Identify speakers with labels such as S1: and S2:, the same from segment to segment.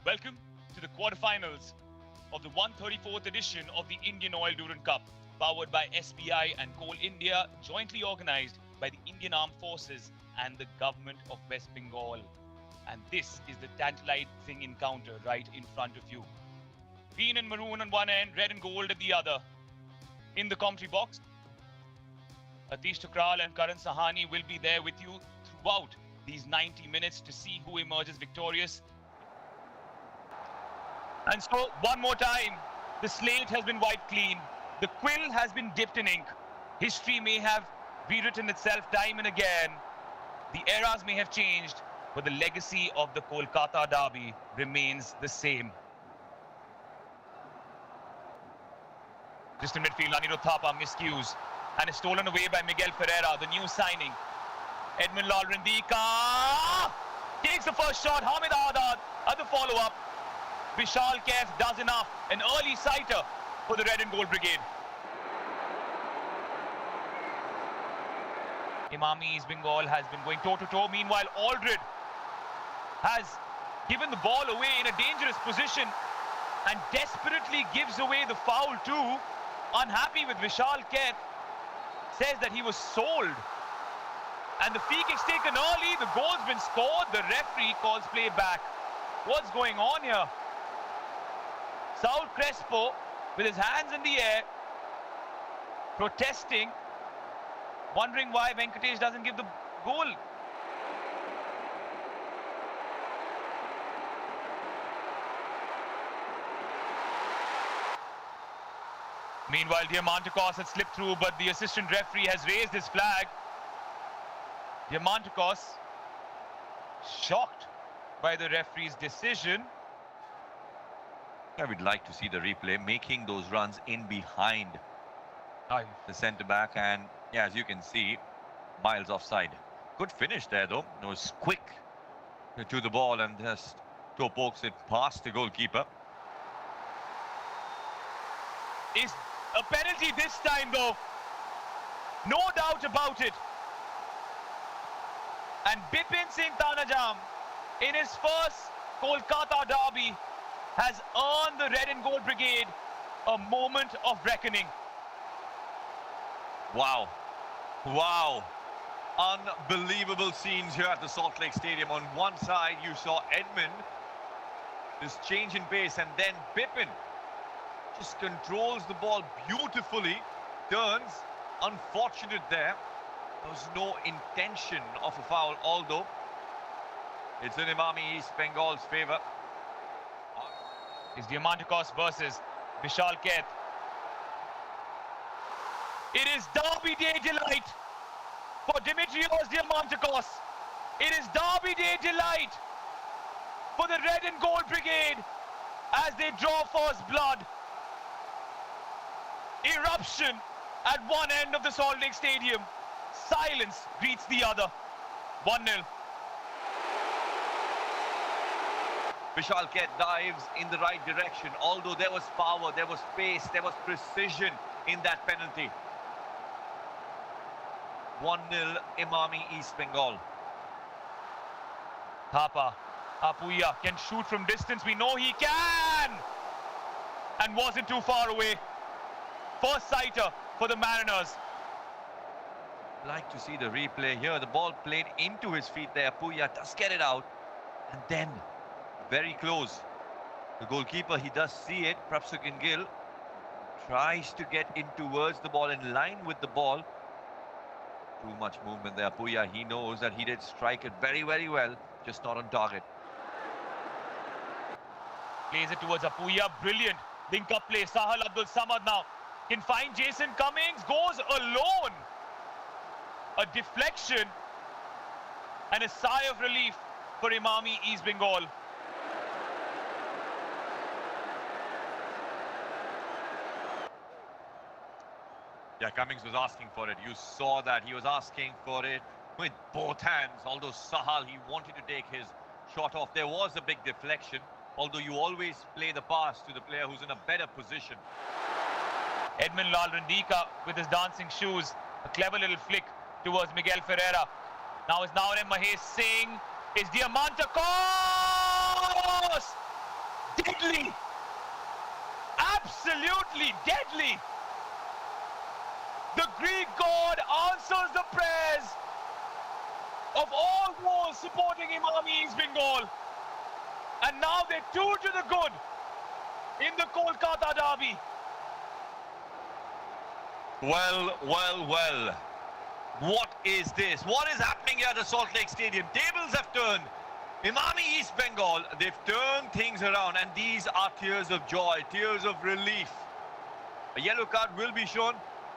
S1: Welcome to the quarterfinals of the 134th edition of the Indian Oil Durand Cup, powered by SBI and Coal India, jointly organized by the Indian Armed Forces and the Government of West Bengal. And this is the tantalizing encounter right in front of you. Green and maroon on one end, red and gold at the other. In the commentary box, Atish Thakral and Karan Sahani will be there with you throughout these 90 minutes to see who emerges victorious. And so, one more time, the slate has been wiped clean. The quill has been dipped in ink. History may have rewritten itself time and again. The eras may have changed, but the legacy of the Kolkata derby remains the same. Just in midfield, Anirudh Thapa miscues and is stolen away by Miguel Ferreira, the new signing. Edmund Lal Randika takes the first shot. Hamid Ahdad at the follow-up. Vishal Kaif does enough. An early sighter for the Red and Gold Brigade. Emami East Bengal has been going toe-to-toe. Meanwhile, Aldred has given the ball away in a dangerous position and desperately gives away the foul too. Unhappy with Vishal Kaif. Says that he was sold. And the free kick's taken early. The goal's been scored. The referee calls play back. What's going on here? Saul Crespo with his hands in the air, protesting, wondering why Venkatesh doesn't give the goal. Meanwhile, Diamantakos had slipped through, but the assistant referee has raised his flag. Diamantakos shocked by the referee's decision.
S2: I would like to see the replay, making those runs in behind the centre-back, and yeah, as you can see, miles offside. Good finish there though. It was quick to the ball and just toe pokes it past the goalkeeper.
S1: Is a penalty this time though. No doubt about it. And Bipin Singh Tanajam, in his first Kolkata derby, has earned the Red and Gold Brigade a moment of reckoning.
S2: Wow. Wow. Unbelievable scenes here at the Salt Lake Stadium. On one side, you saw Edmund, this change in pace, and then Bipin just controls the ball beautifully, turns. Unfortunate there. There was no intention of a foul, although it's in Emami East Bengal's favour.
S1: It's Diamantakos versus Vishal Kaif. It is Derby Day delight for Dimitrios Diamantakos. It is Derby Day delight for the Red and Gold Brigade as they draw first blood. Eruption at one end of the Salt Lake Stadium. Silence greets the other. 1-0.
S2: Vishal Kaif dives in the right direction. Although there was power, there was pace, there was precision in that penalty. 1-0 Emami East Bengal.
S1: Thapa, Apuia can shoot from distance. We know he can! And wasn't too far away. First sighter for the Mariners.
S2: Like to see the replay here. The ball played into his feet there. Apuia does get it out. And then, very close. The goalkeeper, he does see it. Prabhsukin Gill tries to get in towards the ball, in line with the ball. Too much movement there. Apuia, he knows that he did strike it very, very well. Just not on target.
S1: Plays it towards Apuia. Brilliant. Link-up play. Sahal Abdul Samad now can find Jason Cummings. Goes alone. A deflection and a sigh of relief for Emami East Bengal.
S2: Yeah, Cummings was asking for it. You saw that he was asking for it with both hands. Although Sahal, he wanted to take his shot off. There was a big deflection. Although you always play the pass to the player who's in a better position.
S1: Edmund Lal Randika with his dancing shoes. A clever little flick towards Miguel Ferreira. Now it's Naonem Mahesh Singh. It's Diamantakos! deadly. Absolutely deadly. The Greek god answers the prayers of all those supporting Imami East Bengal. And now they're 2 to the good in the Kolkata derby.
S2: Well, well, well. What is this? What is happening here at the Salt Lake Stadium? Tables have turned. Imami East Bengal, they've turned things around, and these are tears of joy, tears of relief. A yellow card will be shown.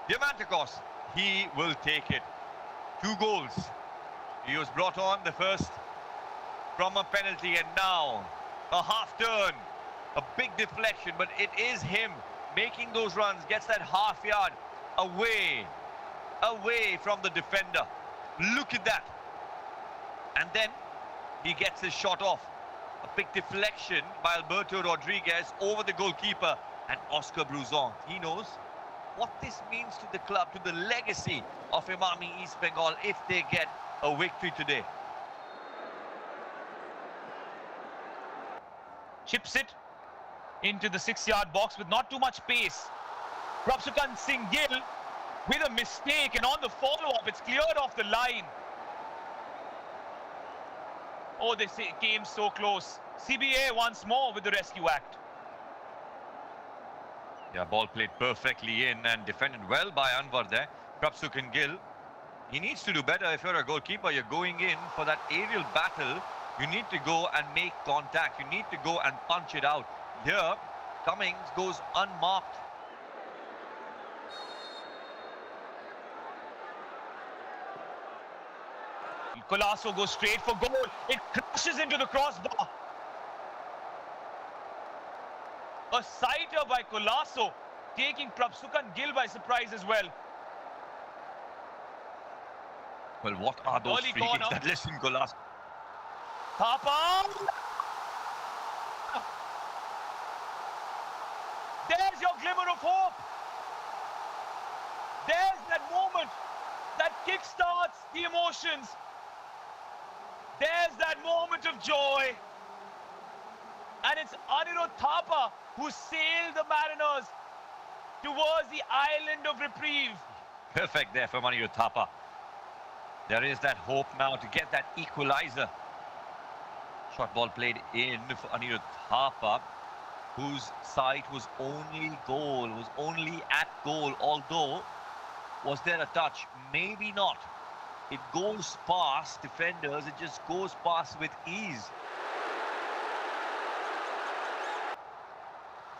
S2: Diamantakos, he will take it. 2 goals. He was brought on, the first from a penalty, and now a half turn. A big deflection, but it is him making those runs, gets that half yard away from the defender. Look at that. And then he gets his shot off. A big deflection by Alberto Rodriguez over the goalkeeper, and Oscar Bruzon. He knows what this means to the club, to the legacy of Imami East Bengal if they get a victory today.
S1: Chips it into the 6-yard box with not too much pace. Prabhsukhan Singh Gill with a mistake, and on the follow-up, it's cleared off the line. Oh, they came so close. CBA once more with the rescue act.
S2: Yeah, ball played perfectly in and defended well by Anwar there. Prabhsukhan Gill, he needs to do better. If you're a goalkeeper, you're going in for that aerial battle. You need to go and make contact. You need to go and punch it out. Here, Cummings goes unmarked.
S1: Colasso goes straight for goal. It crashes into the crossbar. A sighter by Colasso, taking Prabhsukhan Gill by surprise as well.
S2: Well, what are those
S1: Early
S2: free
S1: corner.
S2: kicks that listen, Colasso?
S1: Thapa! There's your glimmer of hope. There's that moment that kickstarts the emotions. There's that moment of joy. And it's Anirudh Thapa who sailed the Mariners towards the island of reprieve.
S2: Perfect there for Anirudh Thapa. There is that hope now to get that equalizer. Short ball played in for Anirudh Thapa, whose sight was only at goal, although was there a touch? Maybe not. It goes past defenders, it just goes past with ease.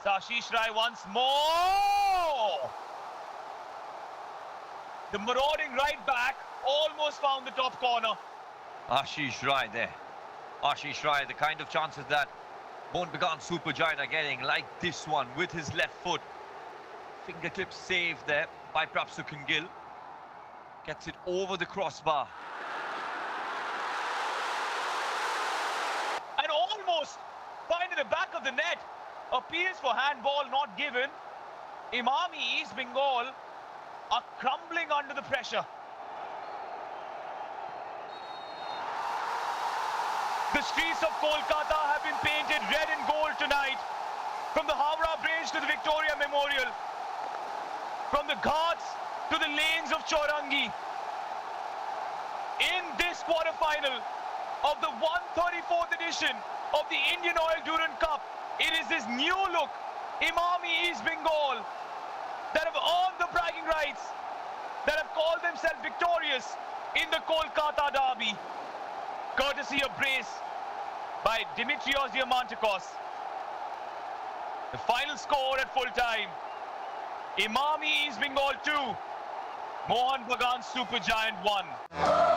S1: Ashish Rai once more. The marauding right back almost found the top corner.
S2: Ashish Rai there. Ashish Rai, the kind of chances that Mohun Bagan Supergiant are getting, like this one with his left foot. Fingertip save there by Prabhsukhan Gill. Gets it over the crossbar.
S1: And almost finding the back of the net. Appeals for handball not given. Imami East Bengal are crumbling under the pressure. The streets of Kolkata have been painted red and gold tonight. From the Howrah Bridge to the Victoria Memorial. From the Ghats to the lanes of Chaurangi. In this quarter-final of the 134th edition of the Indian Oil Durand Cup, it is this new look, Imami East Bengal, that have earned the bragging rights, that have called themselves victorious in the Kolkata derby. Courtesy of brace by Dimitrios Diamantakos. The final score at full time, Imami East Bengal 2, Mohun Bagan Supergiant 1.